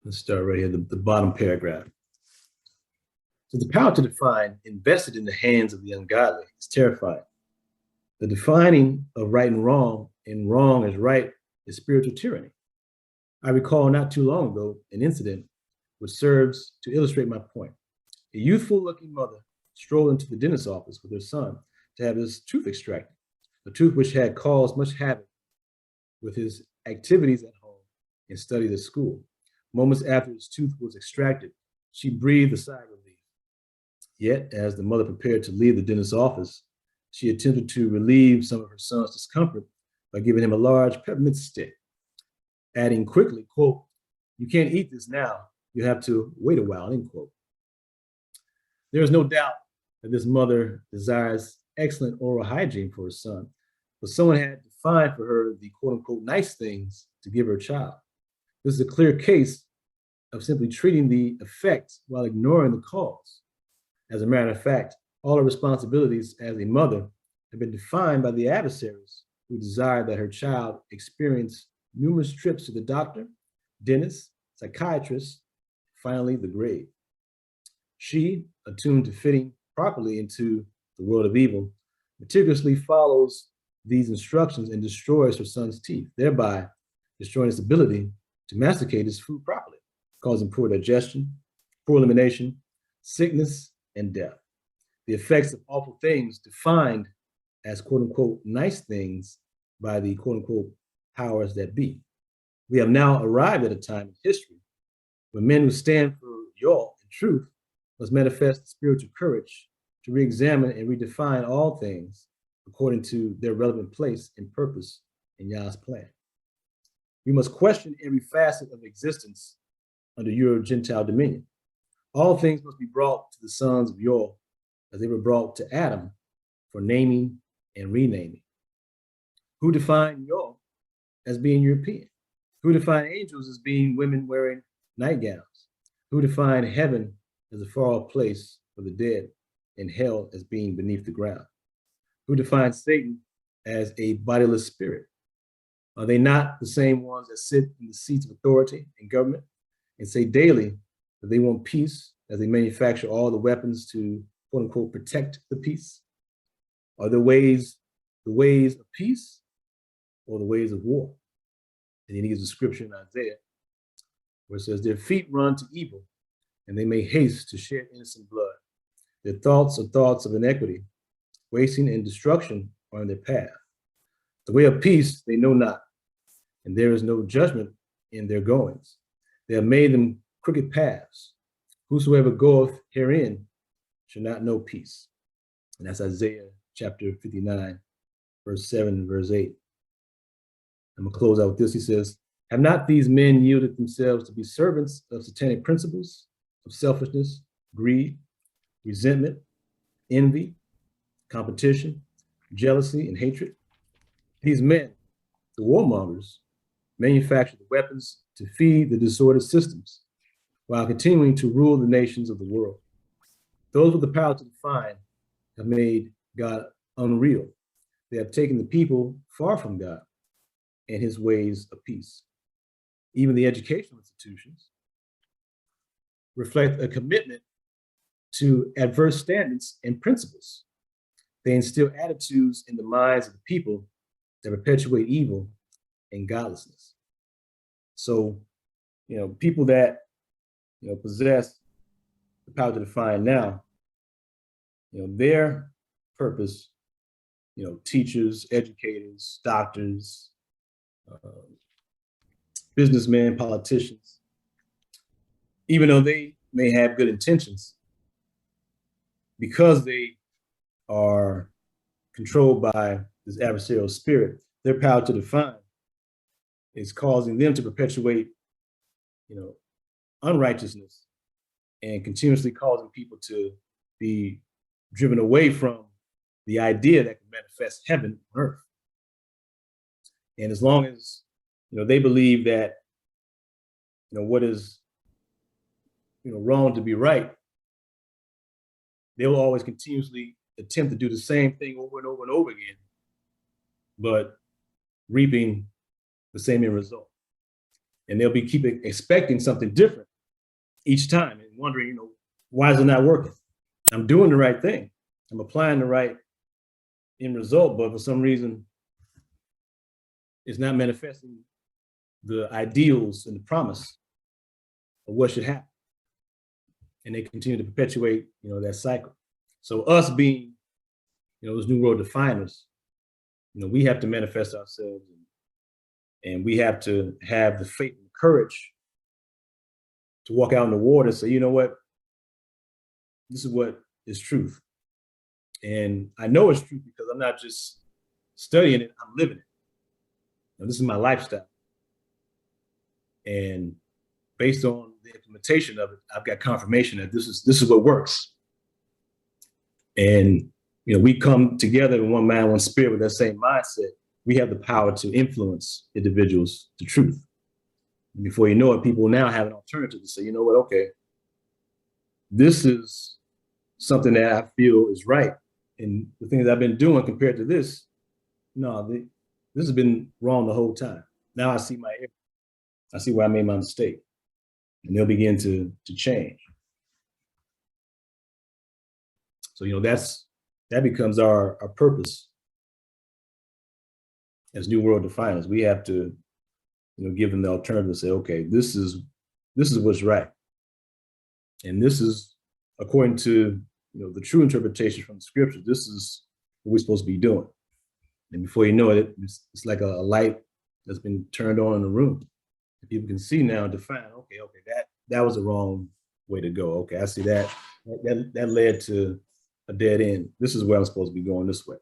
Let's start right here, the bottom paragraph. So the power to define invested in the hands of the ungodly is terrifying. The defining of right and wrong as right is spiritual tyranny. I recall not too long ago an incident which serves to illustrate my point. A youthful looking mother strolled into the dentist's office with her son to have his tooth extracted, a tooth which had caused much havoc with his activities at home and studies at school. Moments after his tooth was extracted, she breathed a sigh of relief. Yet, as the mother prepared to leave the dentist's office, she attempted to relieve some of her son's discomfort by giving him a large peppermint stick, adding quickly, quote, "You can't eat this now. You have to wait a while," end quote. There is no doubt that this mother desires excellent oral hygiene for her son, but someone had defined for her the quote unquote nice things to give her child. This is a clear case of simply treating the effect while ignoring the cause. As a matter of fact, all her responsibilities as a mother have been defined by the adversaries who desire that her child experience numerous trips to the doctor, dentist, psychiatrist, finally the grave. She, attuned to fitting properly into the world of evil, meticulously follows these instructions and destroys her son's teeth, thereby destroying his ability to masticate his food properly, causing poor digestion, poor elimination, sickness, and death. The effects of awful things defined as quote unquote nice things by the quote unquote powers that be. We have now arrived at a time in history when men who stand for Yah and truth must manifest spiritual courage to re-examine and redefine all things according to their relevant place and purpose in Yah's plan. We must question every facet of existence under Euro-Gentile dominion. All things must be brought to the sons of Yah as they were brought to Adam for naming and renaming. Who defined Yah as being European? Who defined angels as being women wearing nightgowns? Who defined heaven as a far-off place for the dead and hell as being beneath the ground? Who defined Satan as a bodiless spirit? Are they not the same ones that sit in the seats of authority and government and say daily that they want peace as they manufacture all the weapons to quote unquote protect the peace? Are the ways of peace or the ways of war? And he gives a scripture in Isaiah where it says, "Their feet run to evil, and they make haste to shed innocent blood. Their thoughts are thoughts of iniquity, wasting and destruction are in their path. The way of peace they know not, and there is no judgment in their goings. They have made them crooked paths. Whosoever goeth herein shall not know peace." And that's Isaiah chapter 59, verse 7 and verse 8. I'm gonna close out with this. He says, "Have not these men yielded themselves to be servants of satanic principles, of selfishness, greed, resentment, envy, competition, jealousy, and hatred? These men, the warmongers, manufacture the weapons to feed the disordered systems while continuing to rule the nations of the world. Those with the power to define have made God unreal. They have taken the people far from God and his ways of peace. Even the educational institutions reflect a commitment to adverse standards and principles. They instill attitudes in the minds of the people that perpetuate evil and godlessness. So, people that, possess the power to define now, their purpose, teachers, educators, doctors, businessmen, politicians, even though they may have good intentions, because they are controlled by this adversarial spirit, their power to define is causing them to perpetuate, unrighteousness and continuously causing people to be driven away from the idea that can manifest heaven on earth. And as long as, they believe that, what is, wrong to be right, they will always continuously attempt to do the same thing over and over and over again, but reaping the same end result. And they'll be keep expecting something different each time and wondering, why is it not working? I'm doing the right thing. I'm applying the right end result, but for some reason, it's not manifesting the ideals and the promise of what should happen. And they continue to perpetuate, that cycle. So us being, those new world definers, we have to manifest ourselves, and we have to have the faith and courage to walk out in the water and say, you know what, this is what is truth. And I know it's truth because I'm not just studying it, I'm living it. This is my lifestyle. And based on the implementation of it, I've got confirmation that this is what works. And we come together in one mind, one spirit with that same mindset. We have the power to influence individuals to truth. And before you know it, people now have an alternative to say, you know what, okay, this is something that I feel is right. And the things I've been doing compared to this, no, this has been wrong the whole time. Now I see my error. I see where I made my mistake. And they'll begin to change. So, that becomes our purpose as New World Definers. We have to, give them the alternative to say, okay, this is what's right. And this is, according to, the true interpretation from the scripture, this is what we're supposed to be doing. And before you know it, it's like a light that's been turned on in the room. And people can see now and define, okay, that was the wrong way to go. Okay, I see that led to a dead end. This is where I'm supposed to be going this way.